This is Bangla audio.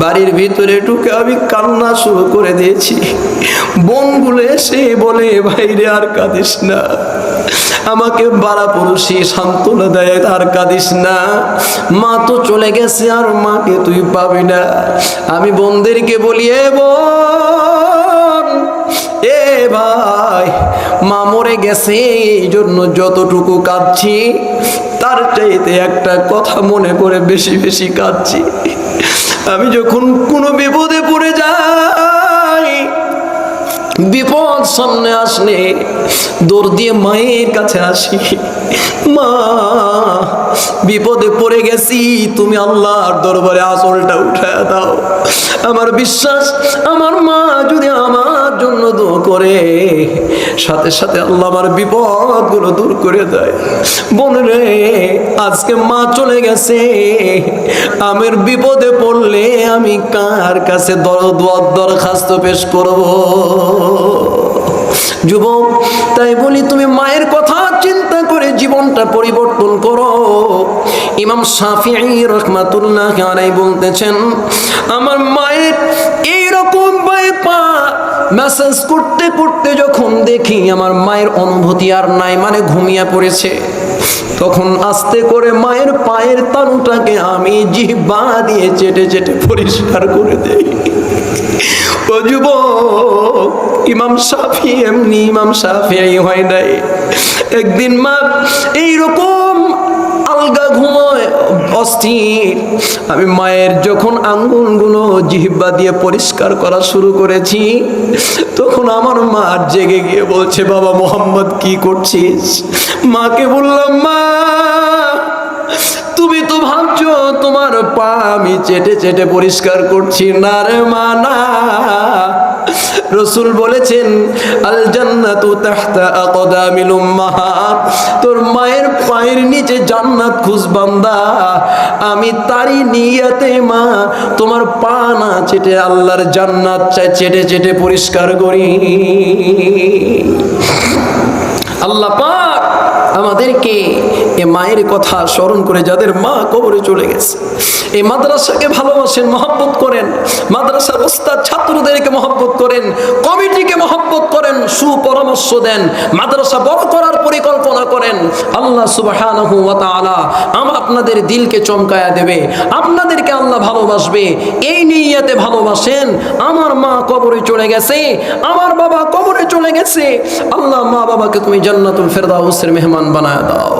বাড়ির ভিতরে ঢুকে আমি কান্না শুরু করে দিয়েছি। বোনগুলো এসে বলে, ভাইরে আর কাঁদিস না। আমাকে বাড়া পুরুষই সান্ত্বনা দেয়, আর কাঁদিস না, মা তো চলে গেছে, আর মাকে তুই পাবি না। আমি বোনদেরকে বলি, এ বোন, এ ভাই, মা মরে গেছে, এই জন্য যতটুকু কাঁদছি তার চাইতে একটা কথা মনে করে বেশি বেশি কাঁদছি। আমি যখন কোনো বিপদে পড়ে যাই, বিপদ সামনে আসলে দৌড় দিয়ে মায়ের কাছে আসি, মা বিপদে পড়ে গেছি, তুমি আল্লাহর দরবারে আঁচলটা উঠায় দাও। আমার বিশ্বাস, আমার মা যদি আমার জন্য দোয়া করে, সাথে সাথে আল্লাহ আমার বিপদগুলো দূর করে দেয়। বোনরে, আজকে মা চলে গেছে, আমার বিপদে পড়লে আমি কার কাছে দরখাস্ত পেশ করব? যুবক, তাই বলি তুমি মায়ের কথা চিন্তা করে জীবনটা পরিবর্তন করো। ইমাম শাফিঈ রাহমাতুল্লাহ আলাইহি বলতেছেন, আমার মায়ের এইরকম পা ম্যাসেজ করতে করতে যখন দেখি আমার মায়ের অনুভূতি আর নাই, মানে ঘুমিয়ে পড়েছে, তখন আস্তে করে মায়ের পায়ের তালুটাকে আমি জিহ্বা দিয়ে চেটে চেটে পরিষ্কার করে দেই। ও যুবক, ইমাম শাফি এমনি ইমাম শাফিঈ হয় নাই। একদিন মা এইরকম আলগা ঘুমোয়, অস্থির। আমি মায়ের যখন আঙ্গুলগুলো জিহ্বা দিয়ে পরিষ্কার করা শুরু করেছি, তখন আমার মা জেগে গিয়ে বলছে, বাবা মোহাম্মদ কি করছিস? মাকে বললাম, মা তুমি তো ভাবছো তোমার পা আমি চেটে চেটে পরিষ্কার করছি। না রে মা, না। রাসূল বলেছেন, আল জান্নাতু তাহতা আকদামিল উম্মাহাত, তোর মায়ের পায়ের নিচে জান্নাত খুঁজ বান্দা। আমি তারই নিয়তে মা তোমার পা না চেটে আল্লাহর জান্নাত চেটে চেটে পরিষ্কার করি। আল্লাহ পাক আমাদেরকে এ মায়ের কথা স্মরণ করে, যাদের মা কবরে চলে গেছে, এই মাদ্রাসাকে ভালোবাসেন, মহব্বত করেন, মাদ্রাসার ওস্তাদ ছাত্রদেরকে মহব্বত করেন, কমিটিকে মহব্বত করেন, সুপরামর্শ দেন, মাদ্রাসা বড় করার পরিকল্পনা করেন। আল্লাহ সুবহানাহু ওয়া তাআলা আপনাদের দিলকে চমকায়া দেবে, আপনাদেরকে আল্লাহ ভালোবাসবে। এই নিয়তে ভালোবাসেন। আমার মা কবরে চলে গেছে, আমার বাবা কবরে চলে গেছে, আল্লাহ মা বাবাকে তুমি জান্নাতুল ফেরদাউসের মেহমান বানায় দাও।